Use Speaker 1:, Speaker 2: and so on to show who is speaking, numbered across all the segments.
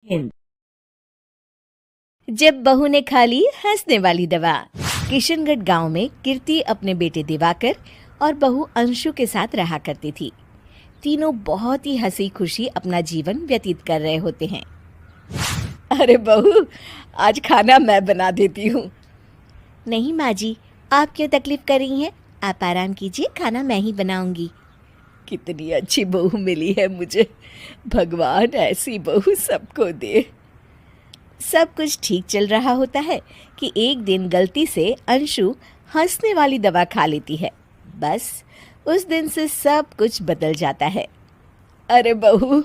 Speaker 1: हिंद। जब बहू ने खा ली हंसने वाली दवा। किशनगढ़ गांव में कीर्ति अपने बेटे दिवाकर और बहू अंशु के साथ रहा करती थी। तीनों बहुत ही हंसी खुशी अपना जीवन व्यतीत कर रहे होते हैं। अरे बहू, आज खाना मैं बना देती हूँ। नहीं माँ जी, आप क्यों तकलीफ कर रही हैं? आप आराम कीजिए, खाना मैं ही बनाऊंगी। कितनी अच्छी बहू मिली है मुझे, भगवान ऐसी बहू सबको दे। सब कुछ ठीक चल रहा होता है कि एक दिन गलती से अंशु हंसने वाली दवा खा लेती है। बस उस दिन से सब कुछ बदल जाता है। अरे बहू,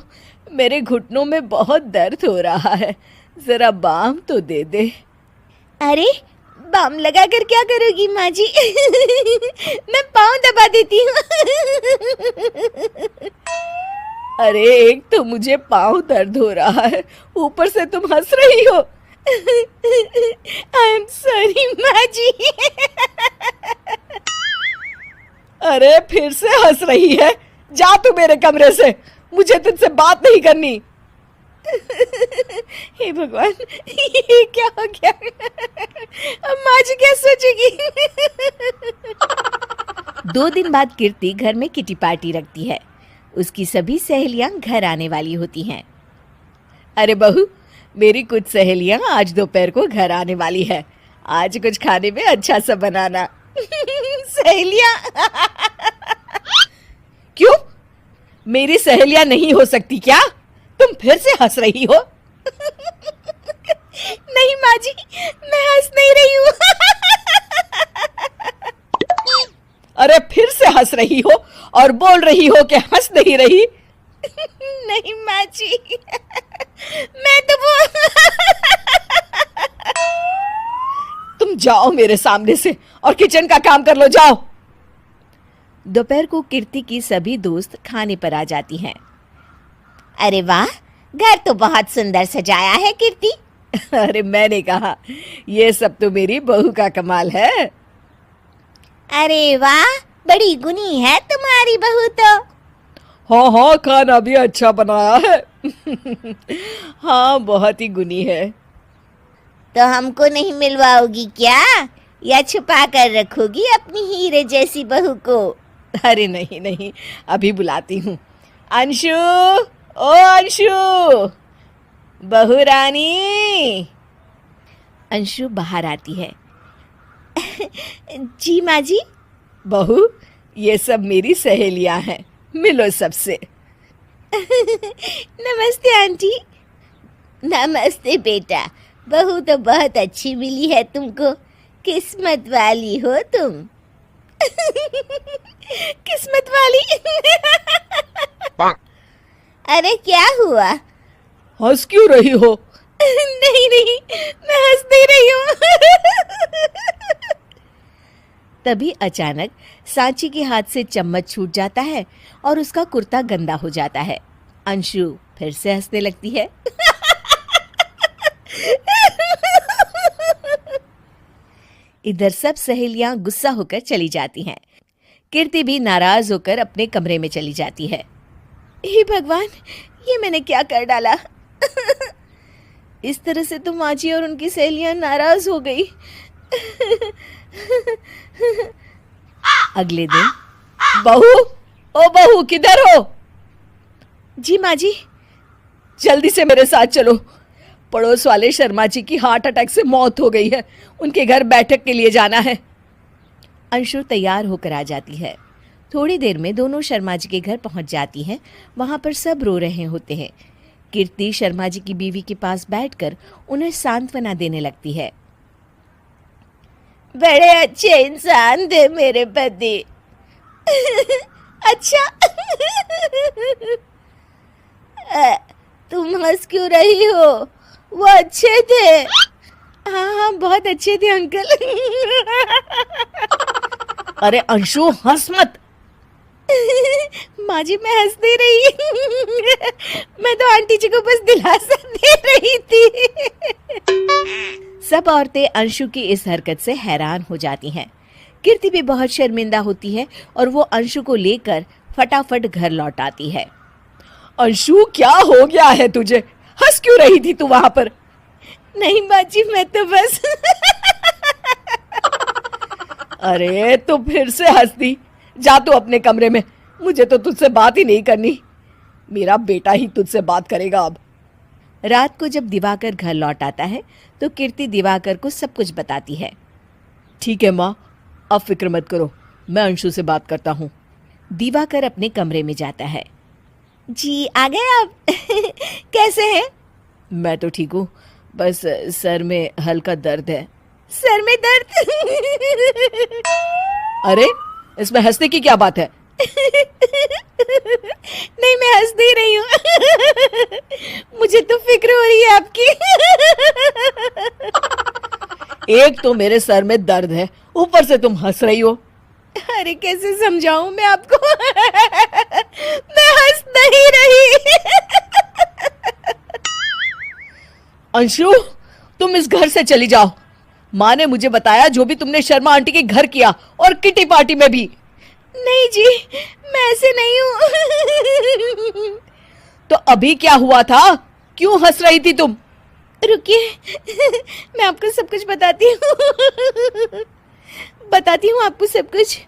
Speaker 1: मेरे घुटनों में बहुत दर्द हो रहा है, जरा बाम तो दे दे। अरे बाम लगा कर क्या करोगी माँ जी? मैं पाँव दबा देती हूँ। अरे एक तो मुझे पाँव दर्द हो रहा है, ऊपर से तुम हंस रही हो। आई एम सॉरी माँ जी। अरे फिर से हंस रही है, जा तू मेरे कमरे से, मुझे तुझसे बात नहीं करनी। हे भगवान, ये क्या हो गया? अब माँ जी क्या सोचेगी? 2 दिन बाद कीर्ति घर में किटी पार्टी रखती है। उसकी सभी सहेलियां घर आने वाली होती हैं। अरे बहू, मेरी कुछ सहेलियां आज दोपहर को घर आने वाली है। आज कुछ खाने में अच्छा सा बनाना। सहेलियां? क्यों? मेरी सहेलियां नहीं हो सकती क्या? तुम फिर से हंस रही हो? नहीं माँ जी, मैं हंस नहीं रही हूँ। अरे फिर से हंस रही हो और बोल रही हो कि हंस नहीं रही। नहीं माँ जी, मैं तो वो। तुम जाओ मेरे सामने से और किचन का काम कर लो, जाओ। दोपहर को कीर्ति की सभी दोस्त खाने पर आ जाती हैं। अरे वाह, घर तो बहुत सुंदर सजाया है कीर्ति। अरे मैंने कहा, ये सब तो मेरी बहू का कमाल है। अरे वाह, बड़ी गुनी है तुम्हारी बहू तो। हाँ हाँ, खाना भी अच्छा बनाया है। हाँ, बहुत ही गुनी है। तो हमको नहीं मिलवाओगी क्या, या छुपा कर रखोगी अपनी हीरे जैसी बहू को? अरे नहीं नहीं, अभी बुलाती हूँ। अंशु, ओ अंशु, बहू रानी। अंशु बाहर आती है। जी माँ जी। बहू, ये सब मेरी सहेलियां हैं, मिलो सबसे। नमस्ते आंटी। नमस्ते बेटा, बहू तो बहुत अच्छी मिली है तुमको, किस्मत वाली हो तुम। किस्मत वाली? अरे क्या हुआ? हंस क्यों रही हो? नहीं नहीं, मैं हंस नहीं रही हूँ। तभी अचानक सांची के हाथ से चम्मच छूट जाता है और उसका कुर्ता गंदा हो जाता है। अंशु फिर से हंसने लगती है। इधर सब सहेलियां गुस्सा होकर चली जाती हैं। कीर्ति भी नाराज होकर अपने कमरे में चली जाती है। हे भगवान, ये मैंने क्या कर डाला? इस तरह से तो माँ जी और उनकी सहेलियां नाराज हो गई। अगले दिन, बहू, ओ बहू, किधर हो? जी माँ जी। जल्दी से मेरे साथ चलो, पड़ोस वाले शर्मा जी की हार्ट अटैक से मौत हो गई है, उनके घर बैठक के लिए जाना है। अंशु तैयार होकर आ जाती है। थोड़ी देर में दोनों शर्मा जी के घर पहुंच जाती हैं। वहां पर सब रो रहे होते हैं। कीर्ति शर्मा जी की बीवी के पास बैठकर उन्हें सांत्वना देने लगती है। बड़े अच्छे इंसान थे मेरे पति। अच्छा। तुम हंस क्यों रही हो? वो अच्छे थे। हाँ हाँ, बहुत अच्छे थे अंकल। अरे अंशु, हंस मत। माँ जी, मैं हंस नहीं रही। मैं तो आंटी जी को बस दिलासा दे रही थी। सब औरतें अंशु की इस हरकत से हैरान हो जाती हैं। कीर्ति भी बहुत शर्मिंदा होती है और वो अंशु को लेकर फटाफट घर लौट आती है। अंशु, क्या हो गया है तुझे?
Speaker 2: हंस क्यों रही थी तू वहां पर?
Speaker 1: नहीं बाजी, मैं तो बस
Speaker 2: अरे तो फिर से हंस दी। जा तू अपने कमरे में, मुझे तो तुझसे बात ही नहीं करनी। मेरा बेटा ही तुझसे बात करेगा अब।
Speaker 1: रात को जब दिवाकर घर लौट आता है तो कीर्ति दिवाकर को सब कुछ बताती है।
Speaker 2: ठीक है माँ, अब फिक्र मत करो, मैं अंशु से बात करता हूँ।
Speaker 1: दिवाकर अपने कमरे में जाता है। जी आ गए आप? कैसे हैं?
Speaker 2: मैं तो ठीक हूँ, बस सर में हल्का दर्द है।
Speaker 1: सर में दर्द?
Speaker 2: अरे इसमें हंसने की क्या बात है?
Speaker 1: नहीं, मैं हंस नहीं रही हूँ। मुझे तो फिक्र हो रही है आपकी।
Speaker 2: एक तो मेरे सर में दर्द है, ऊपर से तुम हंस रही हो।
Speaker 1: अरे कैसे समझाऊं मैं आपको? मैं हंस नहीं रही।
Speaker 2: अंशु, तुम इस घर से चली जाओ। माँ ने मुझे बताया जो भी तुमने शर्मा आंटी के घर किया, और किटी पार्टी में भी।
Speaker 1: नहीं जी, मैं ऐसे नहीं हूँ।
Speaker 2: तो अभी क्या हुआ था? क्यों हंस रही थी तुम?
Speaker 1: रुकिए, मैं आपको सब कुछ बताती हूँ। बताती हूँ आपको सब कुछ।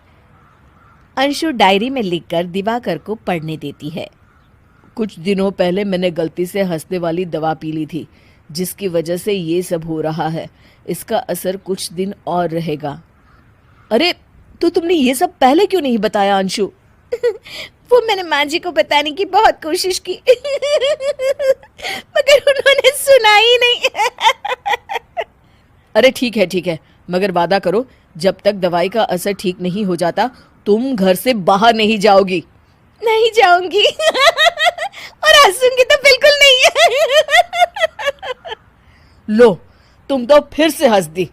Speaker 1: अंशु डायरी में लिखकर दिवाकर को पढ़ने देती है।
Speaker 2: कुछ दिनों पहले मैंने गलती से हंसने वाली दवा पी ली थी, जिसकी वजह से ये सब हो रहा है। इसका असर कुछ दिन और रहेगा। अरे तो तुमने ये सब पहले क्यों नहीं बताया अंशु?
Speaker 1: वो मैंने माँ जी को बताने की बहुत कोशिश की, मगर उन्होंने सुना ही नहीं।
Speaker 2: अरे ठीक है, मगर वादा करो, जब तक दवाई का असर ठीक नहीं हो जाता तुम घर से बाहर नहीं जाओगी।
Speaker 1: नहीं जाऊंगी, और हंसूंगी तो बिल्कुल नहीं।
Speaker 2: लो, तुम तो फिर से हंस दी।